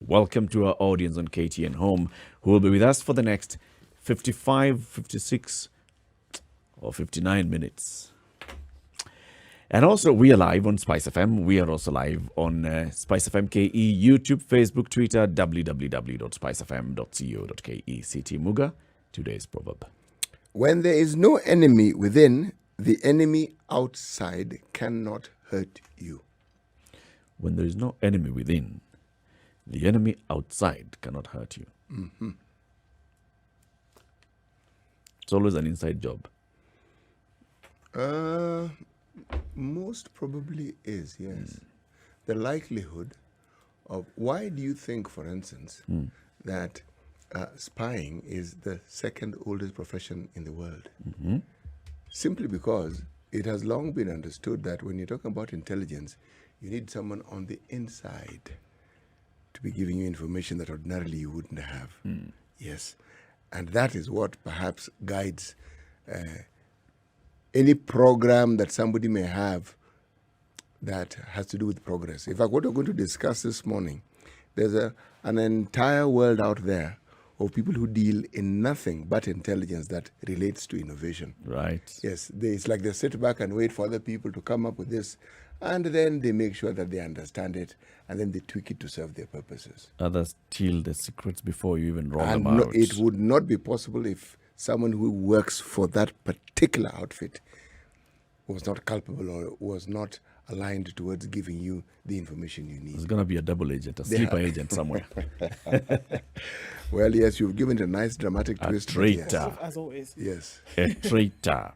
welcome to our audience on KTN Home, who will be with us for the next 55, 56, or 59 minutes. And also, we are live on Spice FM. We are also live on Spice FM KE, YouTube, Facebook, Twitter, www.spicefm.co.ke. CT Muga, today's proverb. When there is no enemy within, the enemy outside cannot hurt you. When there is no enemy within, the enemy outside cannot hurt you. Mm-hmm. It's always an inside job. Most probably is, yes. The likelihood of, why do you think, for instance, that spying is the second oldest profession in the world? Mm-hmm. Simply because it has long been understood that when you're talking about intelligence, you need someone on the inside to be giving you information that ordinarily you wouldn't have. Yes. And that is what perhaps guides any program that somebody may have that has to do with progress. In fact, what we're going to discuss this morning, there's an entire world out there of people who deal in nothing but intelligence that relates to innovation. Right. Yes, it's like they sit back and wait for other people to come up with this, and then they make sure that they understand it, and then they tweak it to serve their purposes. Others steal the secrets before you even roll And them out. it would not be possible if someone who works for that particular outfit was not culpable or was not aligned towards giving you the information you need. There's going to be a double agent, a sleeper agent somewhere. Well, yes, you've given it a nice dramatic twist. Traitor. Yes. As always. Yes. A traitor,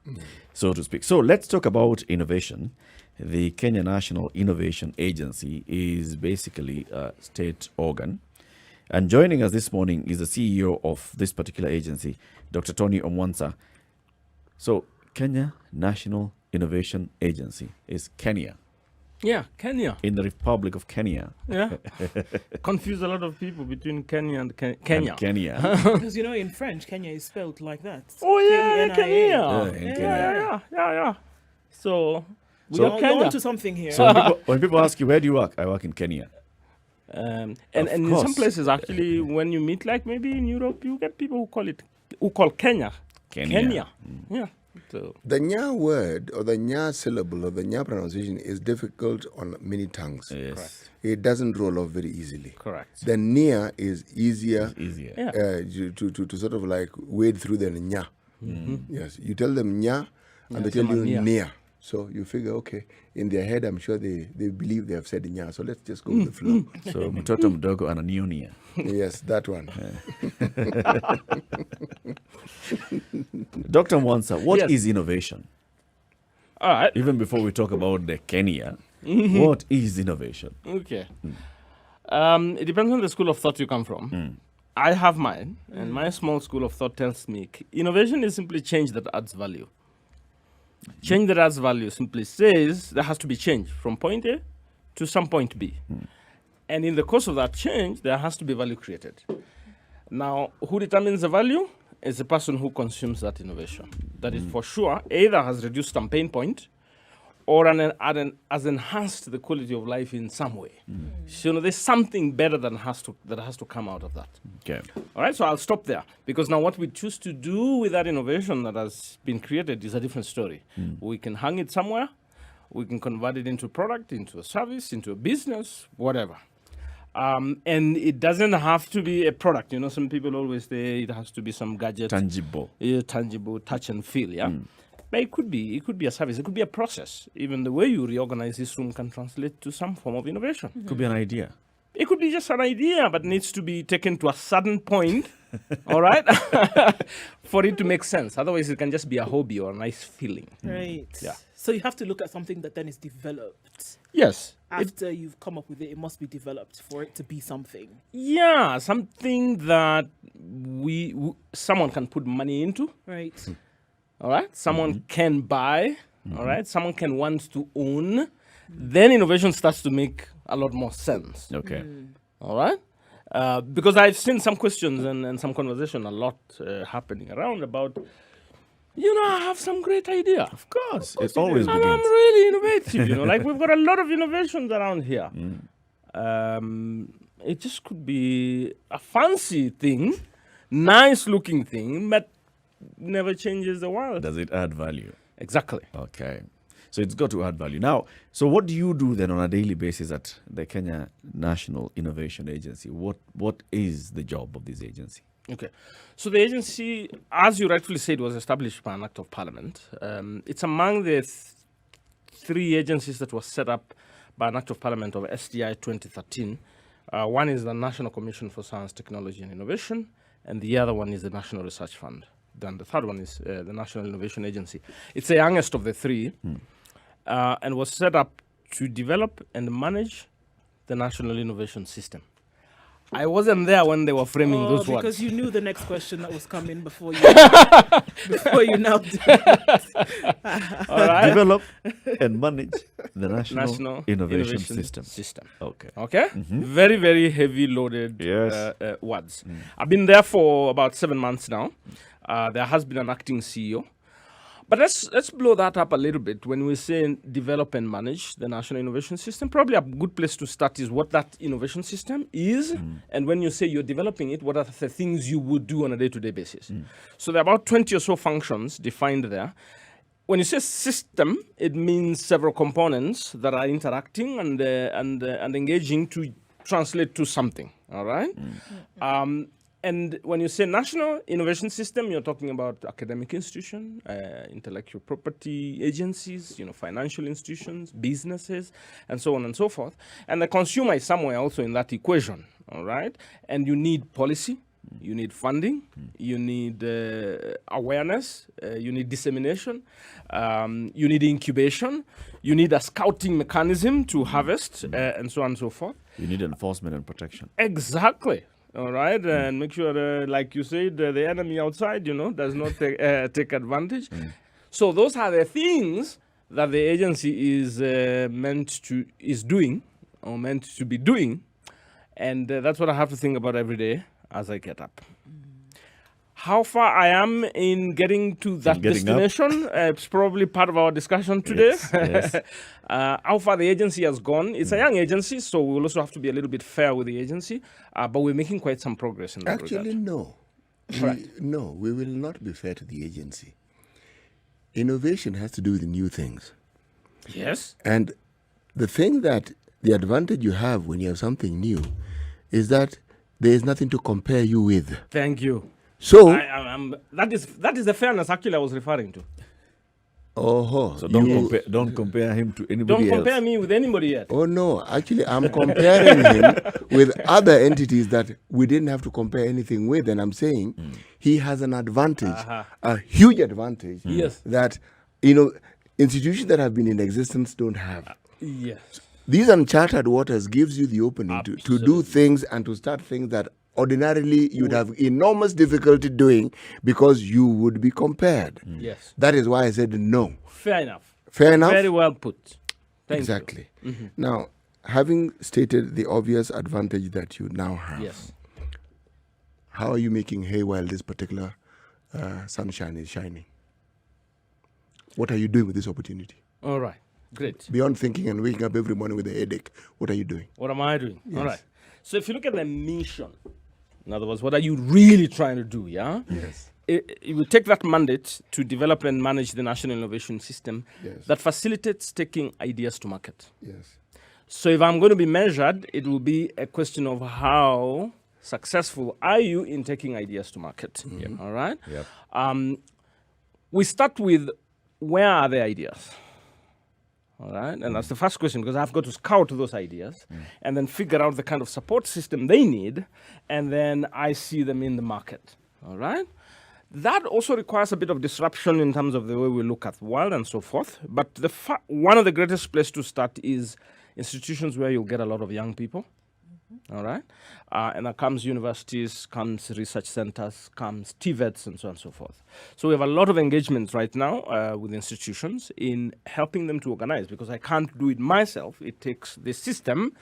so to speak. So let's talk about innovation. The Kenya National Innovation Agency is basically a state organ. And joining us this morning is the CEO of this particular agency, Dr. Tony Omwansa. So Kenya National Innovation Agency is Kenya. Yeah, Kenya. In the Republic of Kenya. Yeah. Confuse a lot of people between Kenya and Kenya. And Kenya. Because you know, in French, Kenya is spelled like that. Oh, yeah, K-E-N-I-A. Kenya. Yeah. So, we So- got You're Kenya. onto something here. So when people ask you, where do you work? I work in Kenya. And Of in course. some places, actually, when you meet, like maybe in Europe, you get people who call Kenya. Kenya. Yeah. So, The Nya word or the Nya syllable or the Nya pronunciation is difficult on many tongues. Yes. It doesn't roll off very easily. correct. The Nia is easier It's easier. Yeah. to sort of like wade through the Nya. Yes, you tell them Nya and they tell you Nia. Nia. So you figure, okay, in their head, I'm sure they believe they have said Nya. So let's just go with the flow. So mtoto mdogo ananionia. Yes, that one. Dr. Mwansa, what Yes. is innovation? All right. Even before we talk about the Kenya, what is innovation? Okay. It depends on the school of thought you come from. I have mine, and my small school of thought tells me innovation is simply change that adds value. Change that adds value simply says there has to be change from point A to some point B. And in the course of that change, there has to be value created. Now, who determines the value? Is the person who consumes that innovation. That is for sure either has reduced some pain point or has enhanced the quality of life in some way. So, there's something better that has to come out of that. Okay. All right, so I'll stop there because now what we choose to do with that innovation that has been created is a different story. We can hang it somewhere, we can convert it into a product, into a service, into a business, whatever. And it doesn't have to be a product. You know, some people always say it has to be some gadget, Tangible. tangible, touch and feel. Yeah, but it could be a service, it could be a process. Even the way you reorganize this room can translate to some form of innovation. Could be an idea. It could be just an idea, but needs to be taken to a certain point, all right, for it to make sense. Otherwise, it can just be a hobby or a nice feeling. Right. Yeah. So you have to look at something that then is developed. Yes. After you've come up with it, it must be developed for it to be something. Yeah, something that someone can put money into, Right. all right? Someone can buy, all right? Someone can want to own. Then innovation starts to make a lot more sense. Okay. All right? Because I've seen some questions and some conversation a lot happening around about, I have some great idea. Of course. It always And I'm begins. really innovative, like we've got a lot of innovations around here. It just could be a fancy thing, nice looking thing, but never changes the world. Does it add value? Exactly. Okay. So it's got to add value. Now, so what do you do then on a daily basis at the Kenya National Innovation Agency? What is the job of this agency? Okay. So the agency, as you rightfully said, was established by an act of parliament. It's among the three agencies that was set up by an act of parliament of SDI 2013. One is the National Commission for Science, Technology and Innovation, and the other one is the National Research Fund. Then the third one is the National Innovation Agency. It's the youngest of the three, and was set up to develop and manage the National Innovation System. I wasn't there when they were framing those words. Because you knew the next question that was coming before you now did. All right. Develop and manage the National Innovation System. Okay. Okay? Very, very heavy loaded Yes. words. I've been there for about 7 months now. There has been an acting CEO. But let's blow that up a little bit. When we say develop and manage the National Innovation System, probably a good place to start is what that innovation system is. And when you say you're developing it, what are the things you would do on a day-to-day basis? So there are about 20 or so functions defined there. When you say system, it means several components that are interacting and engaging to translate to something. All right? And when you say National Innovation System, you're talking about academic institutions, intellectual property agencies, financial institutions, businesses, and so on and so forth. And the consumer is somewhere also in that equation, all right? And you need policy, you need funding, you need awareness, you need dissemination, you need incubation, you need a scouting mechanism to harvest, and so on and so forth. You need enforcement and protection. Exactly. All right, and make sure, like you said, the enemy outside, does not take advantage. So those are the things that the agency is meant to be doing, and that's what I have to think about every day as I get up. How far I am in getting to that destination, it's probably part of our discussion today. Yes. How far the agency has gone. It's a young agency, so we'll also have to be a little bit fair with the agency, but we're making quite some progress in that regard. Actually, no. We will not be fair to the agency. Innovation has to do with new things. Yes. And the advantage you have when you have something new is that there is nothing to compare you with. Thank you. So that is the fairness actually I was referring to. So don't compare him to anybody else. Don't compare me with anybody else. Oh no, actually I'm comparing him with other entities that we didn't have to compare anything with, and I'm saying he has an advantage, a huge advantage that institutions that have been in existence don't have. Yes. These uncharted waters gives you the opening to do things and to start things that ordinarily you'd have enormous difficulty doing because you would be compared. Yes. That is why I said no. Fair enough. Fair enough? Very well put. Thank exactly. you. Now, having stated the obvious advantage that you now have, Yes. how are you making hay while this particular sunshine is shining? What are you doing with this opportunity? All right. Great. Beyond thinking and waking up every morning with a headache, what are you doing? What am I doing? Yes. All right. So if you look at the mission, in other words, what are you really trying to do, yeah? Yes. You will take that mandate to develop and manage the National Innovation System that facilitates taking ideas to market. Yes. So if I'm going to be measured, it will be a question of how successful are you in taking ideas to market. All right? Yep. We start with where are the ideas? All right, and that's the first question, because I've got to scout those ideas and then figure out the kind of support system they need, and then I see them in the market. All right, that also requires a bit of disruption in terms of the way we look at the world and so forth. But one of the greatest places to start is institutions where you'll get a lot of young people. All right, and that comes universities, comes research centers, comes TVETs, and so on and so forth. So we have a lot of engagement right now with institutions in helping them to organize, because I can't do it myself. It takes the system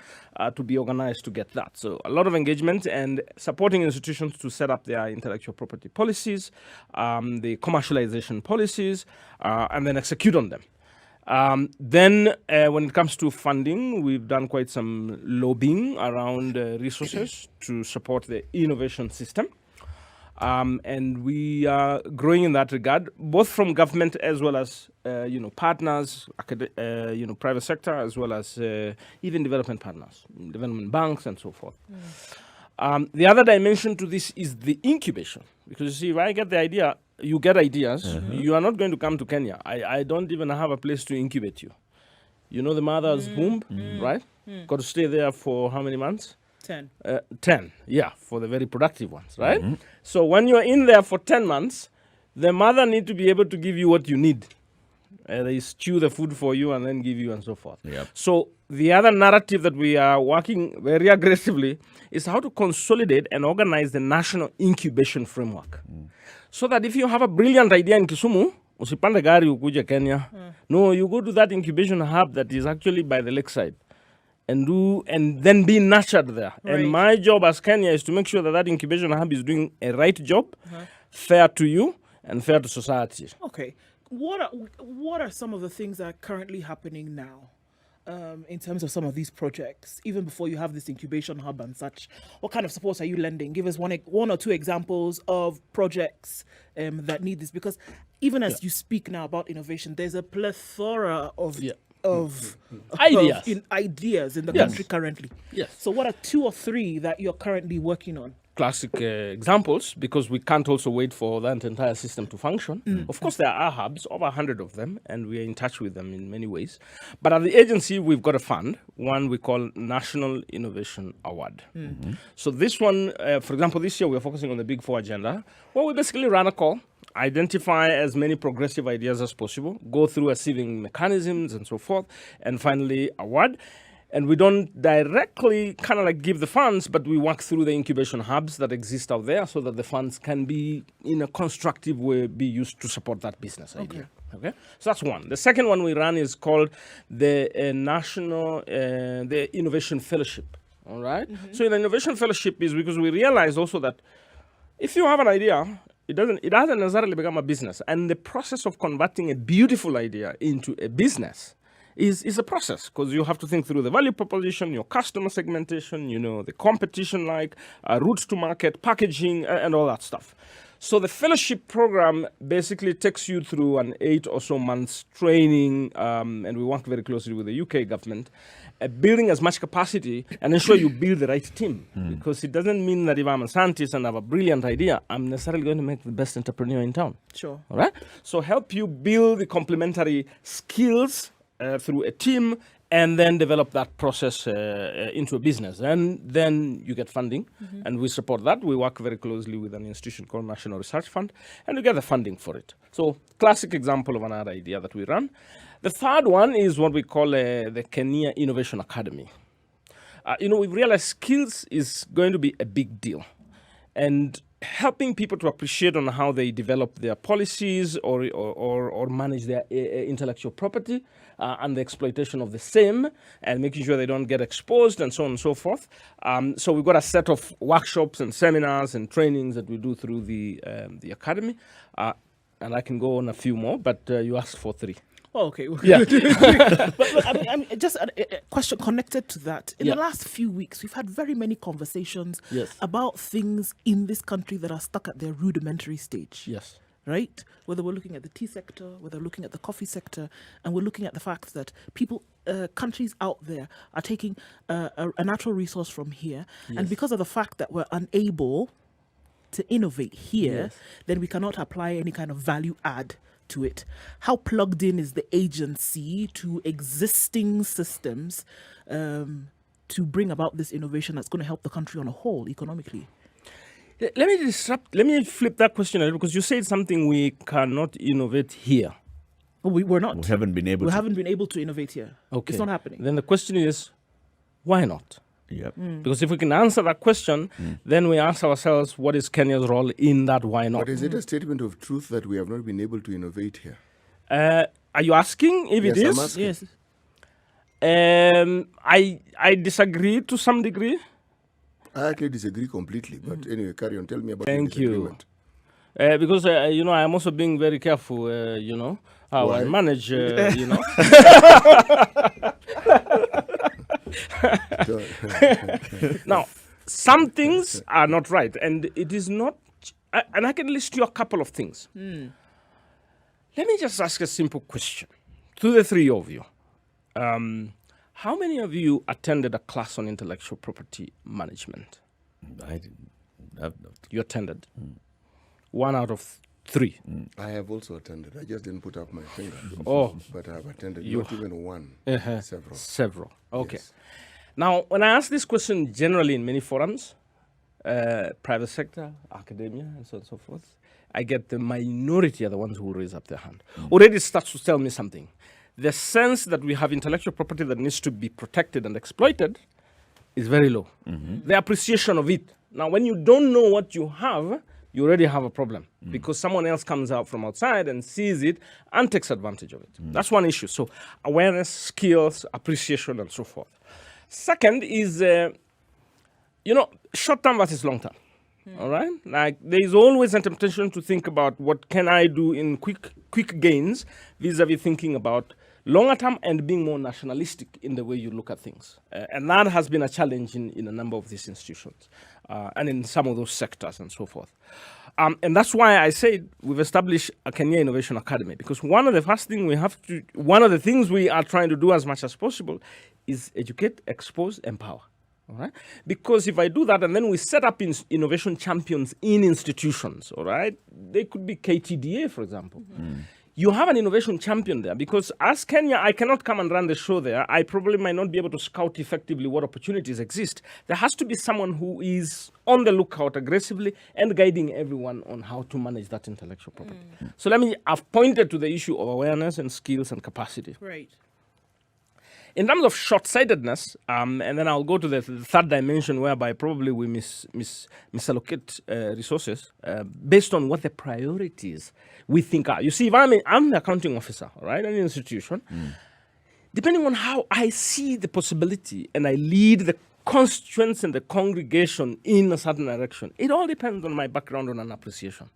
to be organized to get that. So a lot of engagement and supporting institutions to set up their intellectual property policies, the commercialization policies, and then execute on them. Then, when it comes to funding, we've done quite some lobbying around resources to support the innovation system. And we are growing in that regard, both from government as well as partners, private sector, as well as even development partners, development banks, and so forth. The other dimension to this is the incubation, because you see, if I get the idea, you get ideas. You are not going to come to Kenya. I don't even have a place to incubate you. You know the mother's womb, right? Got to stay there for how many months? 10. 10, yeah, for the very productive ones, right? So when you're in there for 10 months, the mother need to be able to give you what you need. They stew the food for you and then give you and so forth. Yep. So the other narrative that we are working very aggressively is how to consolidate and organize the national incubation framework. So that if you have a brilliant idea in Kisumu, usipande gari ukuje Kenya. No, you go to that incubation hub that is actually by the lakeside. And then be nurtured there. Right. And my job as Kenya is to make sure that that incubation hub is doing a right job, fair to you and fair to society. Okay. What are some of the things that are currently happening now in terms of some of these projects, even before you have this incubation hub and such? What kind of support are you lending? Give us one or two examples of projects that need this, because even as you speak now about innovation, there's a plethora of ideas in the country currently. Yes. So what are 2 or 3 that you're currently working on? Classic examples, because we can't also wait for that entire system to function. Of course, there are hubs, over 100 of them, and we are in touch with them in many ways. But at the agency, we've got a fund, one we call National Innovation Award. So this one, for example, this year we're focusing on the Big 4 agenda, where we basically run a call, identify as many progressive ideas as possible, go through a sieving mechanisms and so forth, and finally award. And we don't directly kind of like give the funds, but we work through the incubation hubs that exist out there so that the funds can be, in a constructive way, be used to support that business idea. Okay, so that's one. The second one we run is called the the Innovation Fellowship. All right. So the Innovation Fellowship is because we realize also that if you have an idea, it doesn't necessarily become a business, and the process of converting a beautiful idea into a business is a process, because you have to think through the value proposition, your customer segmentation, the competition, routes to market, packaging, and all that stuff. So the fellowship program basically takes you through an 8 or so months training, and we work very closely with the UK government, building as much capacity and ensure you build the right team. Because it doesn't mean that if I'm a scientist and have a brilliant idea, I'm necessarily going to make the best entrepreneur in town. Sure. All right? So help you build the complementary skills through a team, and then develop that process into a business. And then you get funding, and we support that. We work very closely with an institution called National Research Fund, and we get the funding for it. So classic example of another idea that we run. The third one is what we call the Kenya Innovation Academy. We've realized skills is going to be a big deal. And helping people to appreciate on how they develop their policies or manage their intellectual property and the exploitation of the same, and making sure they don't get exposed and so on and so forth. So we've got a set of workshops and seminars and trainings that we do through the academy. And I can go on a few more, but you asked for 3. Oh, okay. Yeah. but I mean, just a question connected to that. In the last few weeks, we've had very many conversations about things in this country that are stuck at their rudimentary stage. Yes. Right? Whether we're looking at the tea sector, whether we're looking at the coffee sector, and we're looking at the fact that countries out there are taking a natural resource from here, and because of the fact that we're unable to innovate here, then we cannot apply any kind of value add to it. How plugged in is the agency to existing systems to bring about this innovation that's going to help the country on a whole economically? Let me flip that question a little, because you said something we cannot innovate here. Well, we're not. We haven't been able We to. haven't been able to innovate here. Okay. It's not happening. Then the question is, why not? Yep. Because if we can answer that question, then we ask ourselves, what is Kenya's role in that why not? But is it a statement of truth that we have not been able to innovate here? Are you asking if it Yes, is? I'm asking. Yes. I disagree to some degree. I actually disagree completely. But anyway, carry on. Tell me about Thank the you. disagreement. Because I'm also being very careful. How I Why? manage. Now, some things are not right, and it is not. And I can list you a couple of things. Let me just ask a simple question to the three of you. How many of you attended a class on intellectual property management? I didn't. I've not. You attended. 1 out of 3. I have also attended. I just didn't put up my finger. Oh. But I've attended You- not even one, several. Several. Okay. Yes. Now, when I ask this question generally in many forums, private sector, academia, and so on and so forth, I get the minority are the ones who will raise up their hand. Already starts to tell me something. The sense that we have intellectual property that needs to be protected and exploited is very low. The appreciation of it. Now, when you don't know what you have, you already have a problem because someone else comes out from outside and sees it and takes advantage of it. That's one issue. So awareness, skills, appreciation, and so forth. Second is, short term versus long term. All right? Like there is always a temptation to think about what can I do in quick gains vis-a-vis thinking about longer term and being more nationalistic in the way you look at things. And that has been a challenge in a number of these institutions and in some of those sectors and so forth. And that's why I said we've established a Kenya Innovation Academy, because one of the things we are trying to do as much as possible is educate, expose, empower. All right? Because if I do that and then we set up innovation champions in institutions, all right, they could be KTDA, for example. You have an innovation champion there because as Kenya, I cannot come and run the show there. I probably might not be able to scout effectively what opportunities exist. There has to be someone who is on the lookout aggressively and guiding everyone on how to manage that intellectual property. So I've pointed to the issue of awareness and skills and capacity. Right. In terms of short-sightedness, and then I'll go to the third dimension whereby probably we misallocate resources based on what the priorities we think are. You see, if I'm the accounting officer, right, in an institution, depending on how I see the possibility and I lead the constituents and the congregation in a certain direction, it all depends on my background and an appreciation.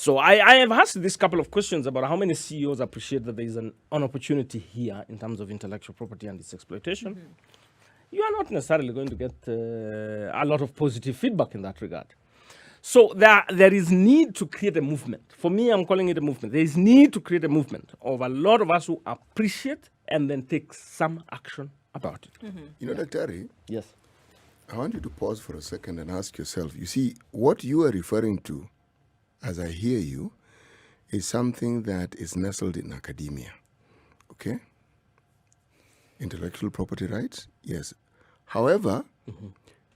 So I have asked this couple of questions about how many CEOs appreciate that there is an opportunity here in terms of intellectual property and its exploitation. You are not necessarily going to get a lot of positive feedback in that regard. So there is need to create a movement. For me, I'm calling it a movement. There is need to create a movement of a lot of us who appreciate and then take some action about it. Dr. Ari, Yes. I want you to pause for a second and ask yourself, you see, what you are referring to, as I hear you, is something that is nestled in academia. Okay? Intellectual property rights, yes. However,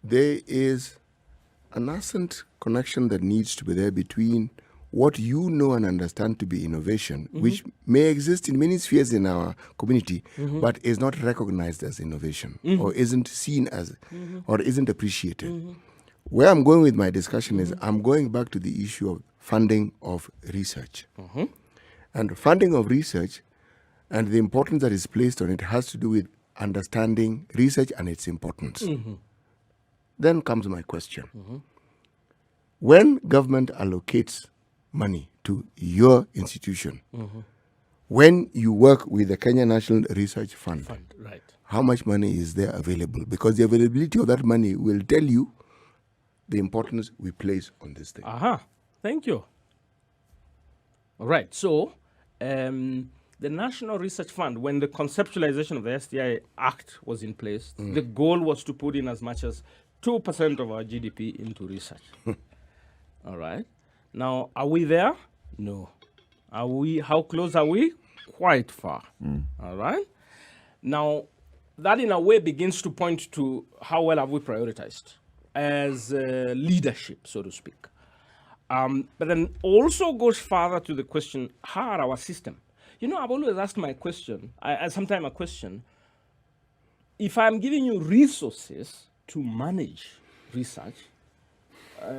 there is a nascent connection that needs to be there between what you know and understand to be innovation, which may exist in many spheres in our community, but is not recognized as innovation or isn't seen as or isn't appreciated. Where I'm going with my discussion is I'm going back to the issue of funding of research. And funding of research and the importance that is placed on it has to do with understanding research and its importance. Then comes my question. When government allocates money to your institution, when you work with the Kenya National Research Fund, Right. how much money is there available? Because the availability of that money will tell you the importance we place on this thing. Thank you. All right. So, the National Research Fund, when the conceptualization of the STI Act was in place, the goal was to put in as much as 2% of our GDP into research. All right. Now, are we there? No. Are we? How close are we? Quite far. All right. Now, that in a way begins to point to how well have we prioritized as leadership, so to speak. But then also goes further to the question, how are our system? I've always asked my question, sometimes a question, if I'm giving you resources to manage research,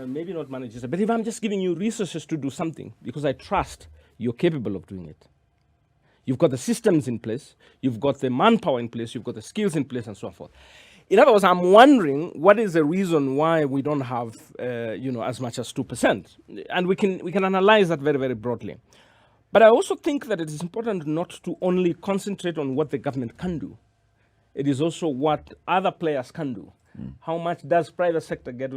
maybe not manage research, but if I'm just giving you resources to do something because I trust you're capable of doing it. You've got the systems in place, you've got the manpower in place, you've got the skills in place and so forth. In other words, I'm wondering what is the reason why we don't have, as much as 2%, and we can analyze that very, very broadly. But I also think that it is important not to only concentrate on what the government can do. It is also what other players can do. How much does private sector get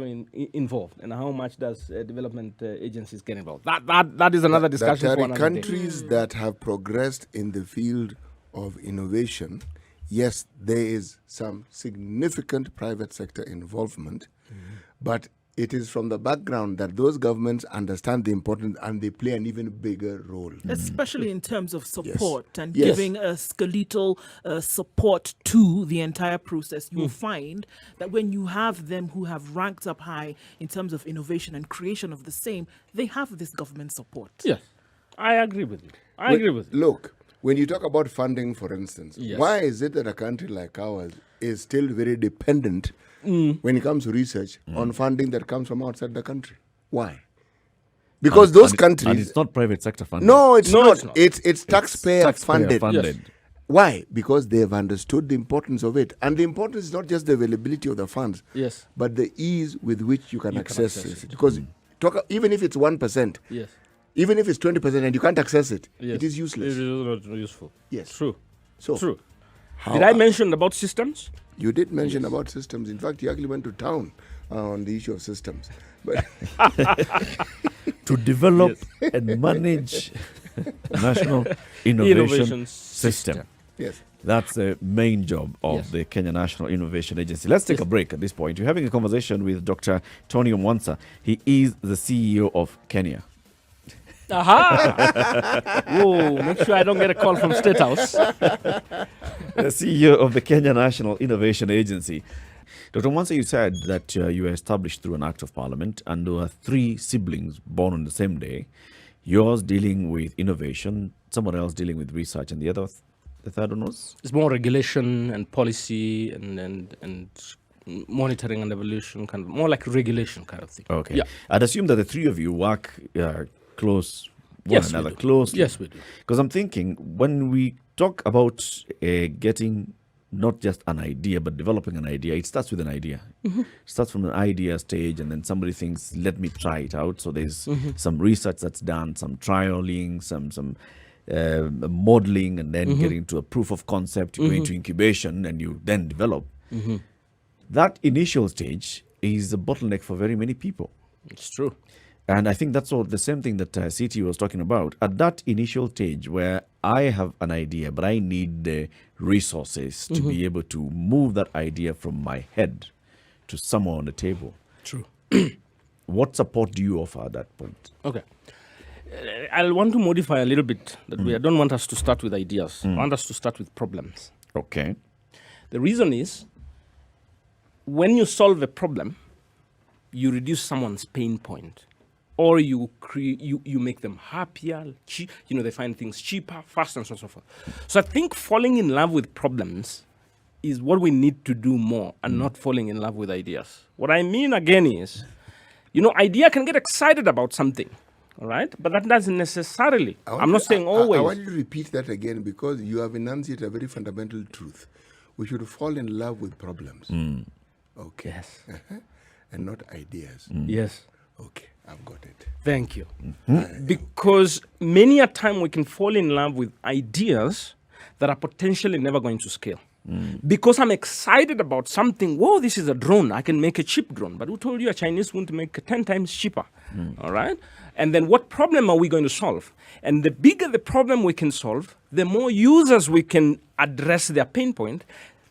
involved, and how much does development agencies get involved? That is another discussion for another countries day. that have progressed in the field of innovation. Yes, there is some significant private sector involvement, but it is from the background that those governments understand the importance and they play an even bigger role. Especially in terms of support and Yes. giving a skeletal support to the entire process. You'll find that when you have them who have ranked up high in terms of innovation and creation of the same, they have this government support. Yes, I agree with you. I agree with you. Look, when you talk about funding, for instance, Yes. why is it that a country like ours is still very dependent when it comes to research on funding that comes from outside the country? Why? Because those countries... And it's not private sector funding. No, it's No, not. it's not. It's taxpayer funded. funded. Yes. Why? Because they've understood the importance of it. And the importance is not just the availability of the funds, Yes. but the ease with which you can access access it. Because even if it's 1%, Yes. even if it's 20% and you can't access it, Yes. it is useless. It is not useful. Yes. True. So, True. how Did I mention about systems? You did mention about systems. In fact, you actually went to town on the issue of systems. But To develop and manage national innovation system. yes. That's the main job of Yes. the Kenya National Innovation Agency. Let's take a break at this point. You're having a conversation with Dr. Tony Omwansa. He is the CEO of Kenya. Aha! Whoa, make sure I don't get a call from State House. The CEO of the Kenya National Innovation Agency. Dr. Omwansa, you said that you were established through an act of parliament and there were 3 siblings born on the same day. Yours dealing with innovation, someone else dealing with research, and the third one was? It's more regulation and policy and monitoring and evolution, kind of more like regulation kind of thing. Okay. Yeah. I'd assume that the 3 of you work close one Yes, we another do. closely. Yes, we do. Because I'm thinking when we talk about getting not just an idea, but developing an idea, it starts with an idea. It starts from an idea stage, and then somebody thinks, let me try it out. So there's some research that's done, some trialing, some modeling, and then getting to a proof of concept, you go into incubation, and you then develop. That initial stage is a bottleneck for very many people. It's true. And I think that's all the same thing that CT was talking about. At that initial stage where I have an idea, but I need the resources to be able to move that idea from my head to somewhere on the table. True. What support do you offer at that point? Okay. I'll want to modify a little bit that I don't want us to start with ideas. I want us to start with problems. Okay. The reason is when you solve a problem, you reduce someone's pain point, or you make them happier. They find things cheaper, faster, and so on and so forth. So I think falling in love with problems is what we need to do more, and not falling in love with ideas. What I mean again is, idea can get excited about something, all right, but that doesn't necessarily. I'm not saying always. I want you to repeat that again because you have enunciated a very fundamental truth. We should fall in love with problems. Okay. Yes. And not ideas. Yes. Okay, I've got it. Thank you. Because many a time we can fall in love with ideas that are potentially never going to scale. Because I'm excited about something. Whoa, this is a drone. I can make a cheap drone. But who told you a Chinese won't make 10 times cheaper? All right? And then what problem are we going to solve? And the bigger the problem we can solve, the more users we can address their pain point,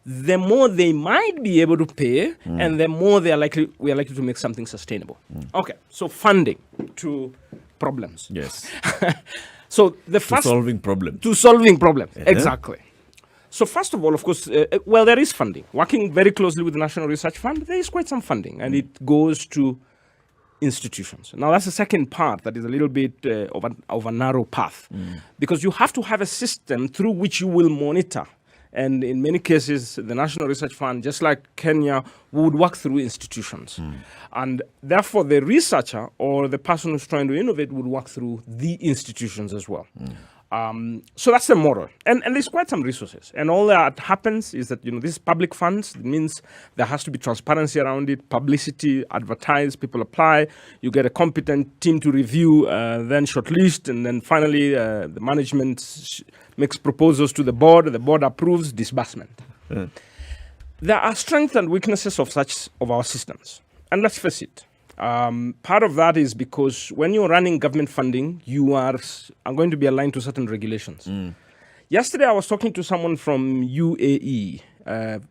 the more they might be able to pay, and the more we are likely to make something sustainable. Okay, so funding to problems. Yes. So the first solving problems. to solving problems, exactly. So first of all, of course, there is funding. Working very closely with the National Research Fund, there is quite some funding, and it goes to institutions. Now, that's the second part that is a little bit of a narrow path, because you have to have a system through which you will monitor. And in many cases, the National Research Fund, just like Kenya, would work through institutions. And therefore, the researcher or the person who's trying to innovate would work through the institutions as well. So that's the model, and there's quite some resources, and all that happens is that this is public funds. It means there has to be transparency around it, publicity, advertise, people apply. You get a competent team to review, then shortlist, and then finally the management makes proposals to the board approves disbursement. There are strengths and weaknesses of our systems, and let's face it. Part of that is because when you're running government funding, you are going to be aligned to certain regulations. Yesterday, I was talking to someone from UAE,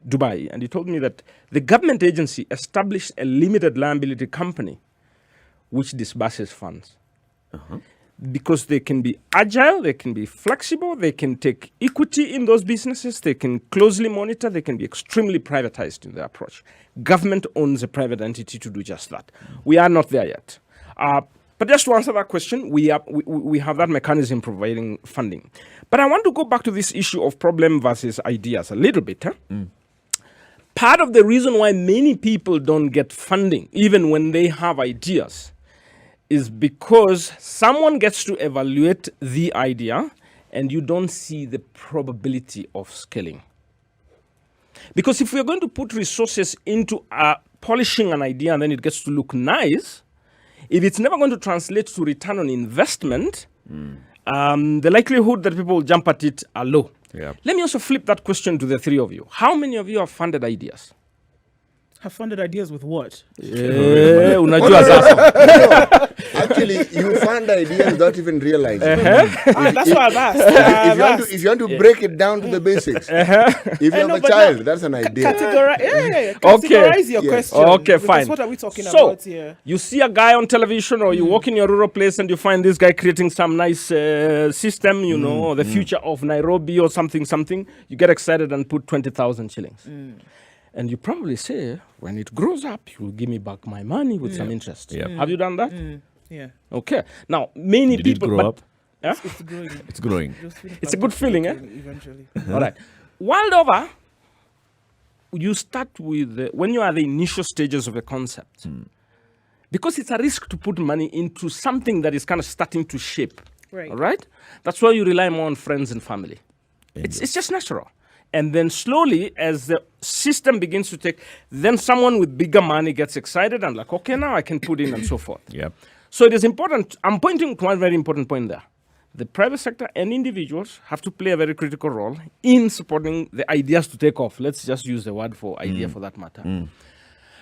Dubai, and he told me that the government agency established a limited liability company which disburses funds. Because they can be agile, they can be flexible, they can take equity in those businesses, they can closely monitor, they can be extremely privatized in their approach. Government owns a private entity to do just that. We are not there yet. But just to answer that question, we have that mechanism providing funding. But I want to go back to this issue of problem versus ideas a little bit. Part of the reason why many people don't get funding, even when they have ideas, is because someone gets to evaluate the idea and you don't see the probability of scaling. Because if we're going to put resources into polishing an idea and then it gets to look nice, if it's never going to translate to return on investment, the likelihood that people will jump at it are low. Let me also flip that question to the three of you. How many of you have funded ideas? Have funded ideas with what? Unajua sasa. Actually, you fund ideas without even realizing. That's why I've asked. If you want to break it down to the basics, if you have a child, that's an idea. Categorize your question. Okay, because fine. What are we talking So, about here? you see a guy on television or you walk in your rural place and you find this guy creating some nice system, or the future of Nairobi or something. You get excited and put 20,000 shillings. And you probably say, when it grows up, you will give me back my money with some interest. Have you done that? Yeah. Okay. Now, many Did people... it grow up? It's growing. It's growing. It's a good feeling, Eventually. All right. World over, you start with, when you are at the initial stages of a concept, because it's a risk to put money into something that is kind of starting to shape. Right. All right? That's why you rely more on friends and family. It's just natural. And then slowly, as the system begins to take, then someone with bigger money gets excited and like, okay, now I can put in and so forth. So it is important. I'm pointing to one very important point there. The private sector and individuals have to play a very critical role in supporting the ideas to take off. Let's just use the word for idea for that matter.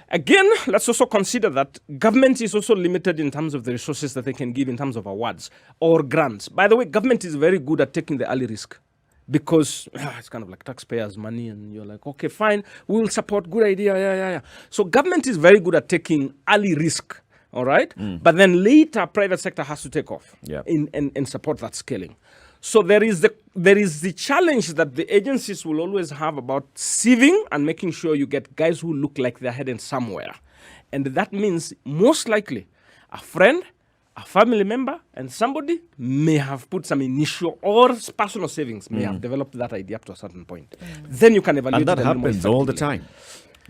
Again, let's also consider that government is also limited in terms of the resources that they can give in terms of awards or grants. By the way, government is very good at taking the early risk. Because it's kind of like taxpayers' money, and you're like, okay, fine, we'll support, good idea, So government is very good at taking early risk, all right? But then later, private sector has to take off and support that scaling. So there is the challenge that the agencies will always have about sieving and making sure you get guys who look like they're heading somewhere. And that means most likely a friend, a family member, and somebody may have put some initial or personal savings, may have developed that idea up to a certain point. Then you can evaluate. And that happens all the time.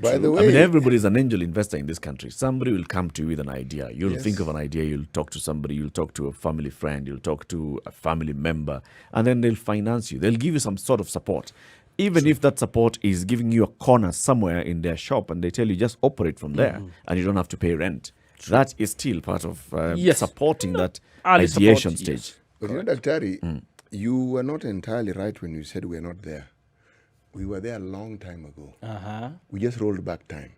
By the way, I mean, everybody's an angel investor in this country. Somebody will come to you with an idea. You'll think of an idea. You'll talk to somebody. You'll talk to a family friend. You'll talk to a family member. And then they'll finance you. They'll give you some sort of support. Even if that support is giving you a corner somewhere in their shop and they tell you just operate from there and you don't have to pay rent. That is still part of supporting that ideation stage. But you know, Daktari, you were not entirely right when you said we're not there. We were there a long time ago. We just rolled back time.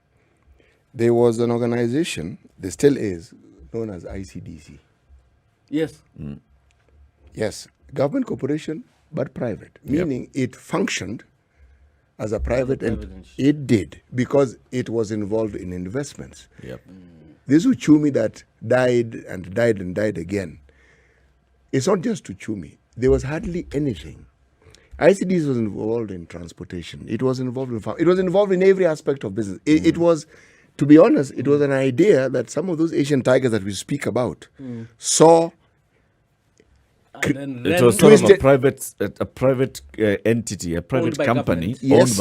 There was an organization, there still is, known as ICDC. Yes. Yes, government corporation, but private. Meaning it functioned as a private entity. It did, because it was involved in investments. This Uchumi that died and died again, it's not just Uchumi. There was hardly anything. ICDC was involved in transportation. It was involved in farm. It was involved in every aspect of business. It was, to be honest, it was an idea that some of those Asian tigers that we speak about saw. It was sort of a private entity, a private company owned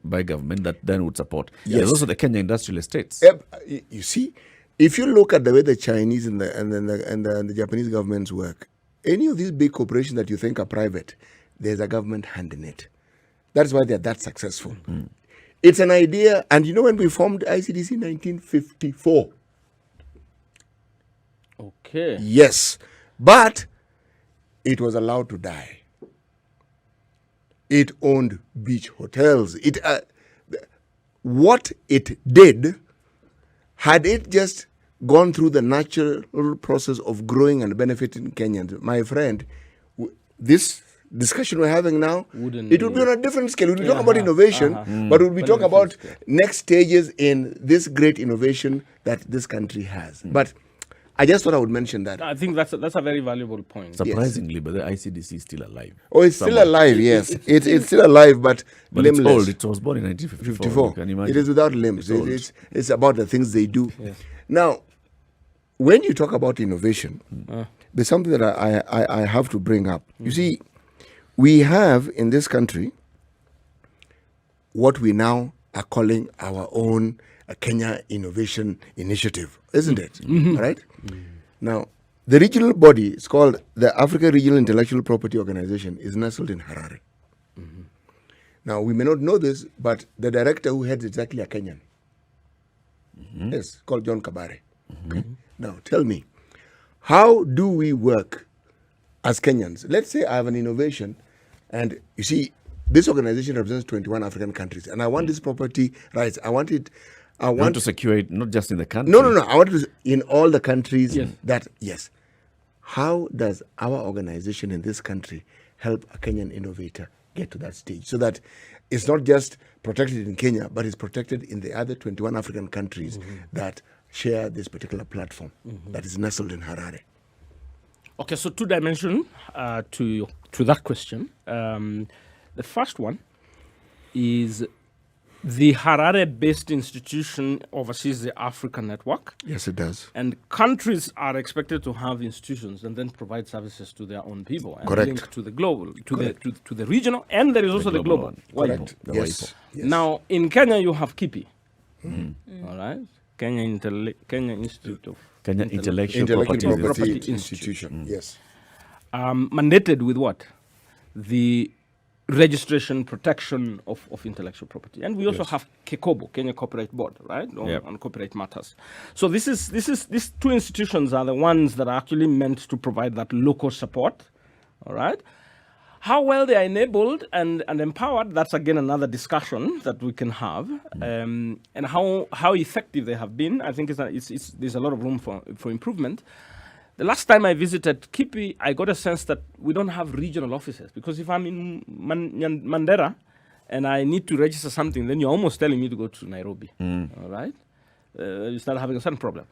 by government that then would support. There's also the Kenya industrial estates. You see, if you look at the way the Chinese and the Japanese governments work, any of these big corporations that you think are private, there's a government hand in it. That's why they're that successful. It's an idea, and you know when we formed ICDC in 1954? Okay. Yes, but it was allowed to die. It owned beach hotels. What it did, had it just gone through the natural process of growing and benefiting Kenyans, my friend, this discussion we're having now, it would be on a different scale. We'd be talking about innovation, but we'd be talking about next stages in this great innovation that this country has. But I just thought I would mention that. I think that's a very valuable point. Surprisingly, but the ICDC is still alive. Oh, it's still alive, yes. It's still alive, but But limbless. it's old. It was born in 1954. You can imagine. It is without limbs. It's about the things they do. Now, when you talk about innovation, there's something that I have to bring up. You see, we have in this country what we now are calling our own Kenya Innovation Initiative, isn't it? All right? Now, the regional body, it's called the Africa Regional Intellectual Property Organization, is nestled in Harare. Now, we may not know this, but the director who heads it's actually a Kenyan. Yes, called John Kabare. Okay? Now, tell me, how do we work as Kenyans? Let's say I have an innovation, and you see, this organization represents 21 African countries, and I want this property rights. I want to secure it not just in the country. No. I want it in all the countries yes. How does our organization in this country help a Kenyan innovator get to that stage so that it's not just protected in Kenya, but it's protected in the other 21 African countries that share this particular platform that is nestled in Harare? Okay, so two dimensions to that question. The first one is the Harare-based institution oversees the African network. Yes, it does. And countries are expected to have institutions and then provide services to their own people and Correct. link to the global, to the regional, and there is also the global. Correct. The Yes. Now, in Kenya, you have KIPI. All right? Kenya Institute of Kenya Intellectual Intellectual Property Property Institute. Institution. Yes. Mandated with what? The registration, protection of intellectual property. And we also have KECOBO, Kenya Copyright Board, right? On copyright matters. So these two institutions are the ones that are actually meant to provide that local support, all right? How well they are enabled and empowered, that's again another discussion that we can have. And how effective they have been, I think there's a lot of room for improvement. The last time I visited KIPI, I got a sense that we don't have regional offices, because if I'm in Mandera and I need to register something, then you're almost telling me to go to Nairobi, all right? You start having a certain problem.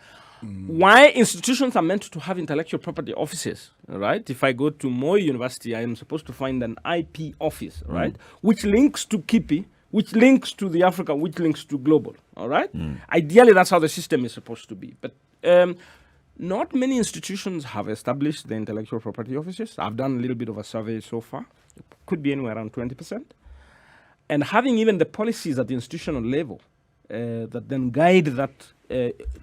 Why institutions are meant to have intellectual property offices, all right? If I go to Moi University, I am supposed to find an IP office, right? Which links to KIPI, which links to the Africa, which links to global, all right? Ideally, that's how the system is supposed to be. But not many institutions have established the intellectual property offices. I've done a little bit of a survey so far. It could be anywhere around 20%. And having even the policies at the institutional level that then guide that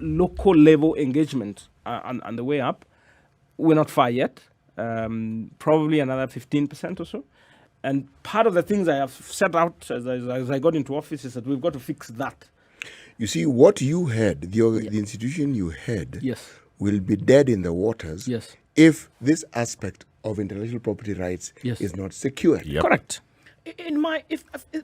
local level engagement on the way up, we're not far yet. Probably another 15% or so. And part of the things I have set out as I got into office is that we've got to fix that. You see, what you had, the institution you had, will be dead in the waters if this aspect of intellectual property rights is not secured. Correct.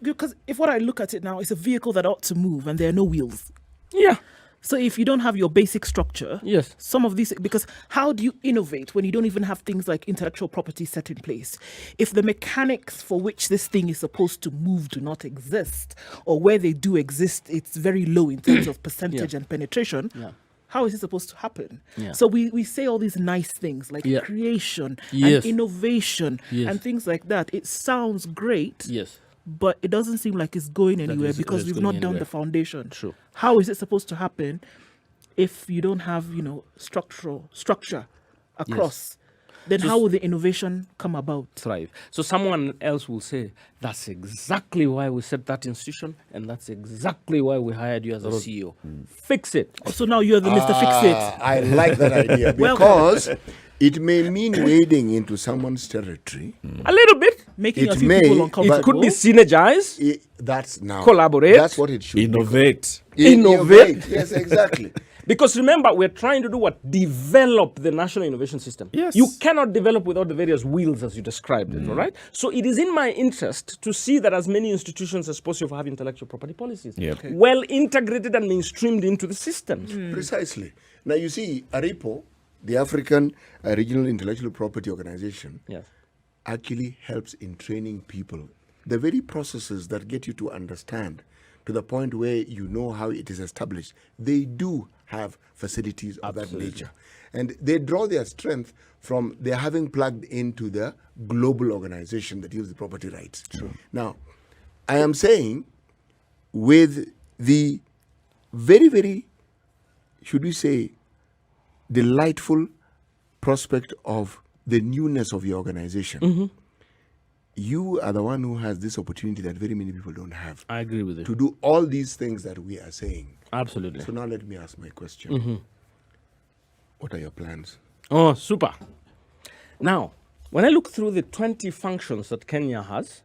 Because if what I look at it now is a vehicle that ought to move and there are no wheels. Yeah. So if you don't have your basic structure, some of these, because how do you innovate when you don't even have things like intellectual property set in place? If the mechanics for which this thing is supposed to move do not exist, or where they do exist, it's very low in terms of percentage and penetration, how is it supposed to happen? So we say all these nice things like creation and innovation and things like that. It sounds great. But it doesn't seem like it's going anywhere because we've not done the foundation. True. How is it supposed to happen if you don't have, structure across? Then how will the innovation come about? Thrive. So someone else will say, that's exactly why we set that institution, and that's exactly why we hired you as a CEO. Fix it. So now you're the Mr. Fix It. I like that idea because It may mean wading into someone's territory. A little bit. Making It a few may, people but- uncomfortable. It could be synergize. That's now. Collaborate. That's what it should Innovate. be. Innovate. Yes, exactly. Because remember, we're trying to do what? Develop the national innovation system. Yes. You cannot develop without the various wheels as you described it, all right? So it is in my interest to see that as many institutions as possible have intellectual property policies. Yep. Okay. Well integrated and mainstreamed into the systems. Precisely. Now, you see, ARIPO, the African Regional Intellectual Property Organization, Yes. actually helps in training people. The very processes that get you to understand to the point where you know how it is established, they do have facilities of that nature. And they draw their strength from their having plugged into the global organization that deals with property rights. True. Now, I am saying with the very, very, should we say, delightful prospect of the newness of your organization, you are the one who has this opportunity that very many people don't have I agree with you. to do all these things that we are saying. Absolutely. So now let me ask my question. What are your plans? Oh, super. Now, when I look through the 20 functions that Kenya has,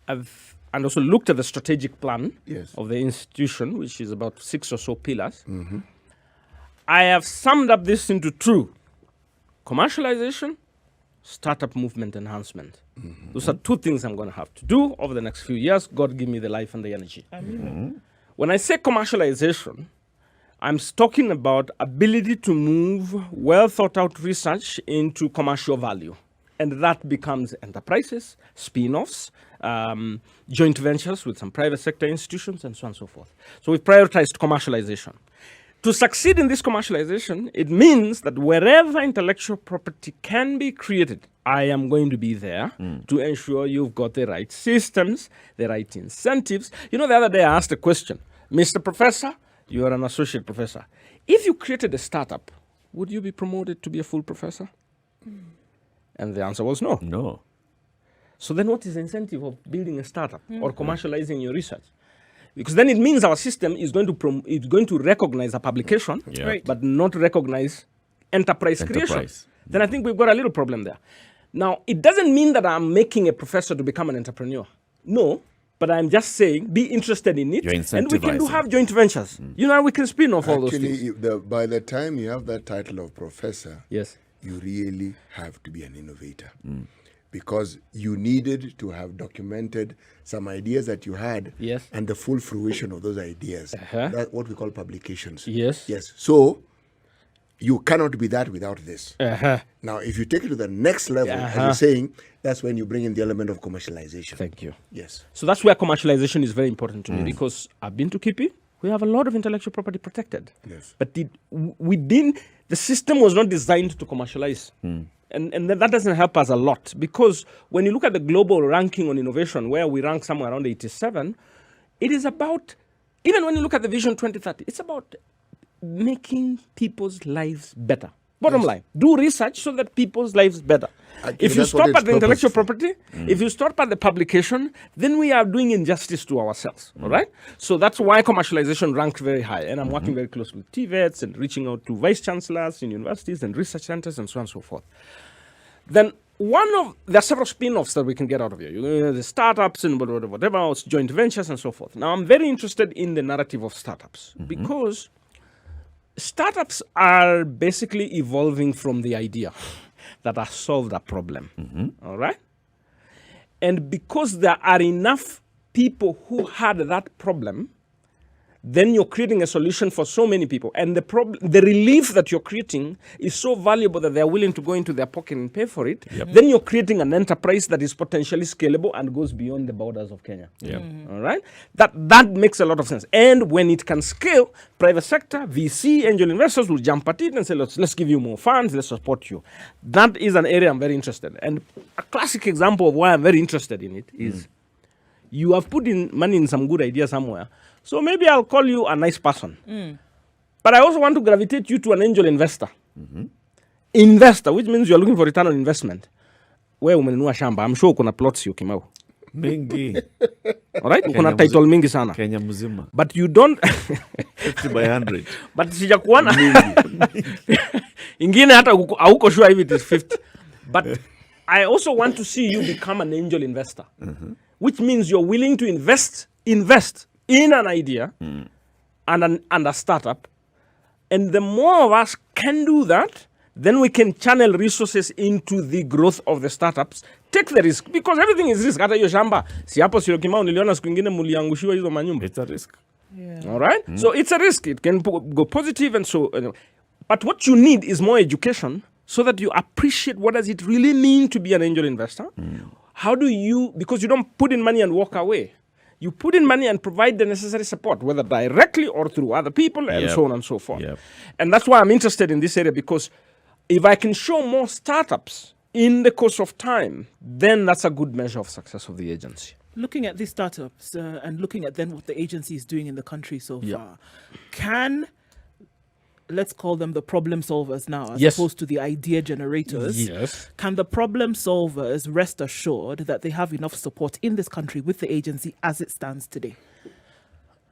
I've and also looked at the strategic plan Yes. of the institution, which is about 6 or so pillars. I have summed up this into two: commercialization, startup movement enhancement. Those are two things I'm going to have to do over the next few years. God give me the life and the energy. When I say commercialization, I'm talking about ability to move well thought out research into commercial value. And that becomes enterprises, spin-offs, joint ventures with some private sector institutions, and so on and so forth. So we've prioritized commercialization. To succeed in this commercialization, it means that wherever intellectual property can be created, I am going to be there to ensure you've got the right systems, the right incentives. You know, the other day I asked a question, Mr. Professor, you are an associate professor. If you created a startup, would you be promoted to be a full professor? And the answer was no. No. So then what is the incentive of building a startup or commercializing your research? Because then it means our system is going to recognize a publication, Yeah. Right. but not recognize enterprise creation. Enterprise. Then I think we've got a little problem there. Now, it doesn't mean that I'm making a professor to become an entrepreneur. No, but I'm just saying be interested in it. You're And we can do incentivizing. have joint ventures. You know, we can spin off all those Actually, things. by the time you have that title of professor, Yes. you really have to be an innovator. Because you needed to have documented some ideas that you had Yes. and the full fruition of those ideas. That's what we call publications. Yes. Yes. So you cannot be that without this. Uh-huh. Now, if you take it to the next level, as you're saying, that's when you bring in the element of commercialization. Thank you. Yes. So that's where commercialization is very important to me, because I've been to Kipi. We have a lot of intellectual property protected. Yes. But the system was not designed to commercialize. And that doesn't help us a lot, because when you look at the global ranking on innovation, where we rank somewhere around 87, it is about, even when you look at the Vision 2030, it's about making people's lives better. Bottom line, do research so that people's lives better. Actually, If you that's what stop it's at the intellectual purposeful. property, if you stop at the publication, then we are doing injustice to ourselves. All right? So that's why commercialization ranked very high. And I'm working very closely with TVETs and reaching out to vice chancellors in universities and research centers and so on and so forth. Then there are several spin-offs that we can get out of here. You know, the startups and whatever else, joint ventures and so forth. Now, I'm very interested in the narrative of startups, because startups are basically evolving from the idea that I solved a problem. All right? And because there are enough people who had that problem, then you're creating a solution for so many people. And the relief that you're creating is so valuable that they're willing to go into their pocket and pay for it. Then you're creating an enterprise that is potentially scalable and goes beyond the borders of Kenya. All right? That makes a lot of sense. And when it can scale, private sector, VC, angel investors will jump at it and say, let's give you more funds, let's support you. That is an area I'm very interested in. And a classic example of why I'm very interested in it is you have put in money in some good idea somewhere. So maybe I'll call you a nice person. But I also want to gravitate you to an angel investor. Investor, which means you're looking for return on investment. Where umenunua shamba, I'm sure kuna plots you Kimau. Mingi. Alright? Kuna title mingi sana. Kenya mzima. But you don't 50 by 100. but sijakuona Ingine hata hauko sure if it is 50. But I also want to see you become an angel investor, which means you're willing to invest in an idea and a startup. And the more of us can do that, then we can channel resources into the growth of the startups. Take the risk, because everything is risk. Hata hiyo shamba, si hapo sio Kimau niliona siku ingine muliangushiwa hizo manyumba. It's a risk. Yeah. All right? So it's a risk. It can go positive and so. But what you need is more education so that you appreciate what does it really mean to be an angel investor. How do you, because you don't put in money and walk away. You put in money and provide the necessary support, whether directly or through other people and so on and so forth. And that's why I'm interested in this area, because if I can show more startups in the course of time, then that's a good measure of success of the agency. Looking at these startups and looking at then what the agency is doing in the country so far, can, let's call them the problem solvers now, as opposed to the idea generators. Can the problem solvers rest assured that they have enough support in this country with the agency as it stands today?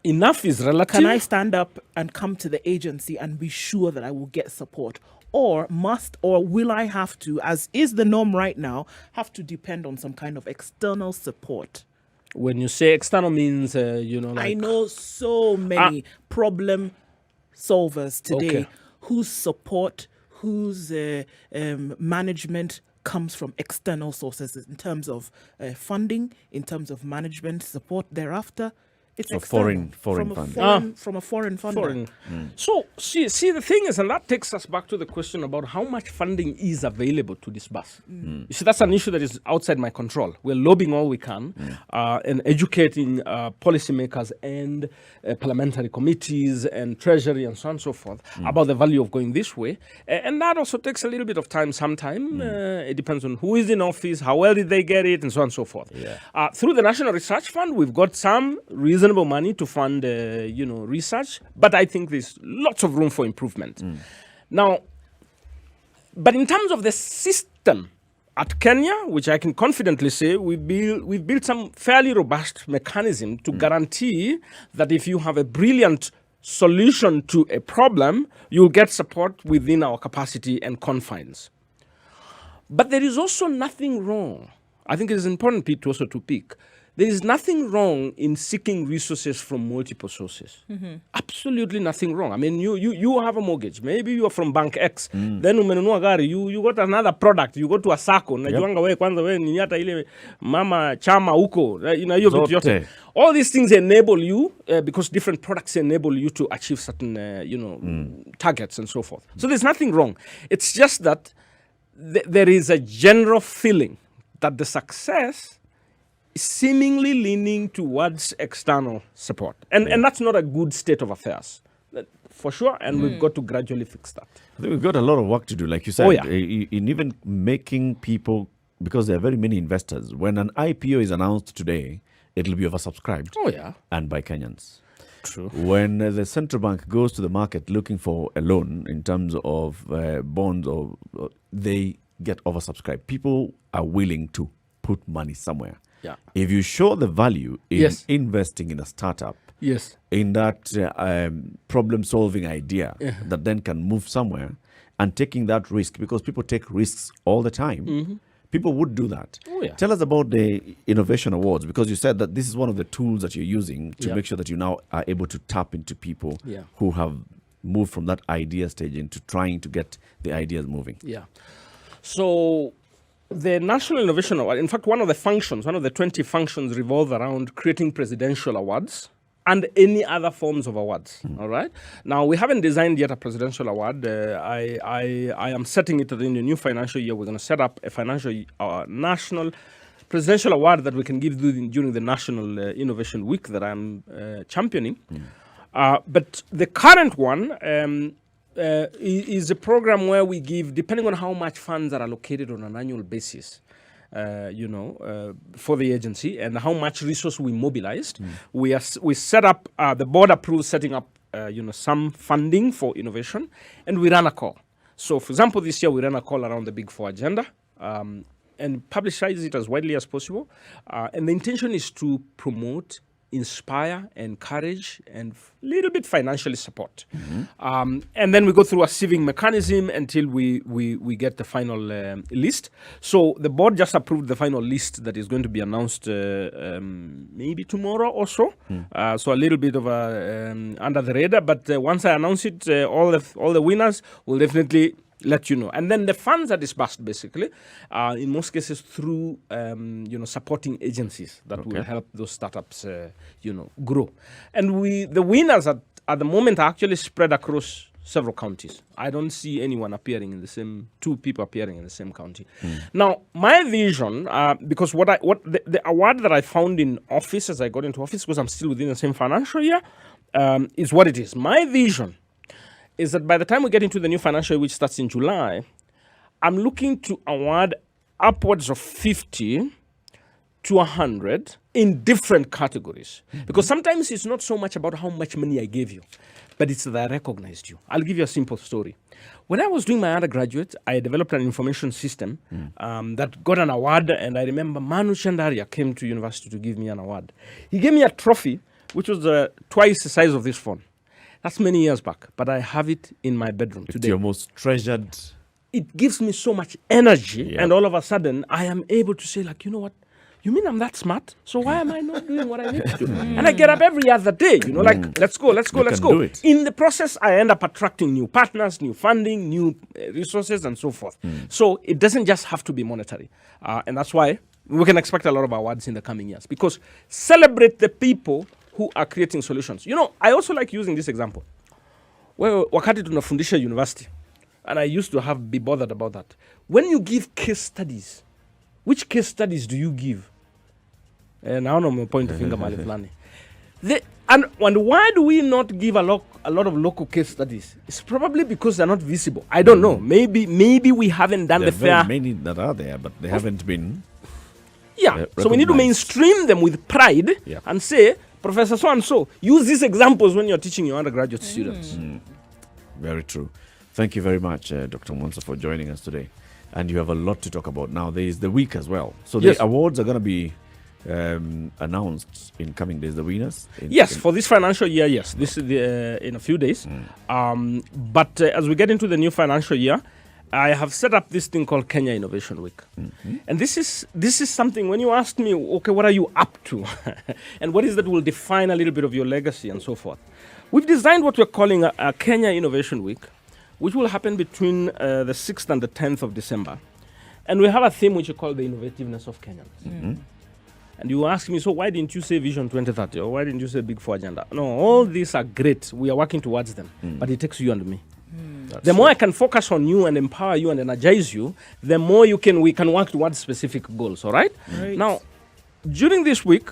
Enough is relative. Can I stand up and come to the agency and be sure that I will get support? Or will I have to, as is the norm right now, have to depend on some kind of external support? When you say external means, like... I know so many problem solvers today whose support, whose management comes from external sources in terms of funding, in terms of management support thereafter. It's foreign funding. From a foreign funder. So, see, the thing is, and that takes us back to the question about how much funding is available to disburse. You see, that's an issue that is outside my control. We're lobbying all we can and educating policymakers and parliamentary committees and treasury and so on and so forth about the value of going this way. And that also takes a little bit of time sometime. It depends on who is in office, how well did they get it, and so on and so forth. Through the National Research Fund, we've got some reasonable money to fund, research, but I think there's lots of room for improvement. Now, but in terms of the system at Kenya, which I can confidently say, we've built some fairly robust mechanism to guarantee that if you have a brilliant solution to a problem, you'll get support within our capacity and confines. But there is also nothing wrong. I think it is important, Pete, to also to pick. There is nothing wrong in seeking resources from multiple sources. Absolutely nothing wrong. I mean, you have a mortgage. Maybe you are from Bank X. Then umenunua gari, you got another product. You go to a sacco. Najuanga we kwanza we ni hata ile mama chama huko. Hiyo vitu yote. All these things enable you because different products enable you to achieve certain targets and so forth. So there's nothing wrong. It's just that there is a general feeling that the success seemingly leaning towards external support. And that's not a good state of affairs, for sure, and we've got to gradually fix that. I think we've got a lot of work to do, like you said, in even making people, because there are very many investors, when an IPO is announced today, it'll be oversubscribed. And by Kenyans. True. When the central bank goes to the market looking for a loan in terms of bonds, or they get oversubscribed. People are willing to put money somewhere. If you show the value in investing in a startup, in that problem-solving idea that then can move somewhere, and taking that risk, because people take risks all the time, people would do that. Tell us about the Innovation Awards, because you said that this is one of the tools that you're using to make sure that you now are able to tap into people who have moved from that idea stage into trying to get the ideas moving. So the National Innovation Award, in fact, one of the 20 functions revolve around creating presidential awards and any other forms of awards. All right. Now, we haven't designed yet a presidential award. I am setting it in the new financial year. We're going to set up a national presidential award that we can give during the National Innovation Week that I'm championing. But the current one is a program where we give, depending on how much funds are allocated on an annual basis, for the agency and how much resource we mobilized. We set up, the board approves setting up, some funding for innovation, and we run a call. So, for example, this year we ran a call around the Big Four agenda and publicize it as widely as possible. And the intention is to promote inspire, encourage, and a little bit financially support. And then we go through a sieving mechanism until we get the final list. So the board just approved the final list that is going to be announced maybe tomorrow or so. So a little bit of a under the radar. But once I announce it, all the winners will definitely let you know. And then the funds are disbursed basically, in most cases through supporting agencies that will help those startups grow. And the winners at the moment are actually spread across several counties. I don't see anyone appearing in the same, two people appearing in the same county. Now, my vision, because the award that I found in office as I got into office, because I'm still within the same financial year, is what it is. My vision is that by the time we get into the new financial year, which starts in July, I'm looking to award upwards of 50 to 100 in different categories. Because sometimes it's not so much about how much money I gave you, but it's that I recognized you. I'll give you a simple story. When I was doing my undergraduate, I developed an information system that got an award, and I remember Manu Chandaria came to university to give me an award. He gave me a trophy, which was twice the size of this phone. That's many years back, but I have it in my bedroom today. It's your most treasured. It gives me so much energy, and all of a sudden, I am able to say, like, you know what? You mean I'm that smart? So why am I not doing what I need to do? And I get up every other day, like, let's go. Do it. In the process, I end up attracting new partners, new funding, new resources, and so forth. So it doesn't just have to be monetary. And that's why we can expect a lot of awards in the coming years, because celebrate the people who are creating solutions. I also like using this example. Well, wakati tunafundisha university, and I used to be bothered about that. When you give case studies, which case studies do you give? Now I'm point the finger mali fulani. And why do we not give a lot of local case studies? It's probably because they're not visible. I don't know. Maybe we haven't done There the are fair. many that are there, but they haven't been. Yeah. So we need to recognized. mainstream them with pride Yeah. and say, Professor so-and-so, use these examples when you're teaching your undergraduate students. Very true. Thank you very much, Dr. Monsa, for joining us today. And you have a lot to talk about. Now, there is the week as well. So Yes. the awards are going to be announced in coming days, the winners? For this financial year, yes. This is in a few days. But as we get into the new financial year, I have set up this thing called Kenya Innovation Week. And this is something, when you ask me, okay, what are you up to? And what is that will define a little bit of your legacy and so forth. We've designed what we're calling a Kenya Innovation Week, which will happen between the 6th and the 10th of December. And we have a theme which we call the innovativeness of Kenyans. And you ask me, so why didn't you say Vision 2030? Or why didn't you say Big Four Agenda? No, all these are great. We are working towards them. But it takes you and me. The more I can focus on you and empower you and energize you, the more we can work towards specific goals, all right? Now, during this week,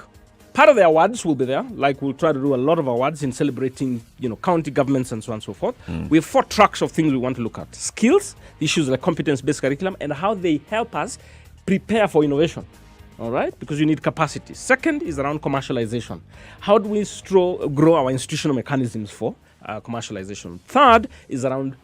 part of the awards will be there. Like, we'll try to do a lot of awards in celebrating, county governments and so on and so forth. We have 4 tracks of things we want to look at. Skills, issues like competence-based curriculum, and how they help us prepare for innovation. All right, because you need capacity. Second is around commercialization. How do we grow our institutional mechanisms for commercialization? Third is around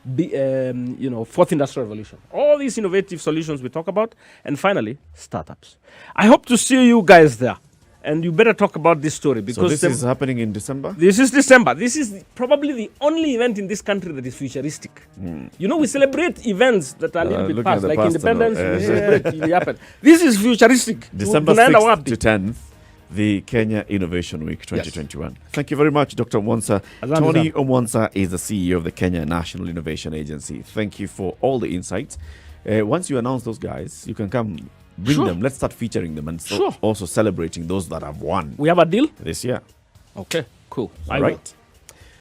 fourth industrial revolution. All these innovative solutions we talk about. And finally, startups. I hope to see you guys there. And you better talk about this story, because So this is happening in December? This is December. This is probably the only event in this country that is futuristic. We celebrate events that are a little bit looking at past, the like past, independence. no. We celebrate it happened. This is futuristic. December Tunaenda 6th wapi? to 10th, the Kenya Innovation Week 2021. Thank you very much, Dr. Omwansa. Asante Tony sana. Omwansa is the CEO of the Kenya National Innovation Agency. Thank you for all the insights. Once you announce those guys, you can come bring Sure. them. Let's start featuring them and Sure. also celebrating those that have won We have a deal? this year. Okay, cool. All right.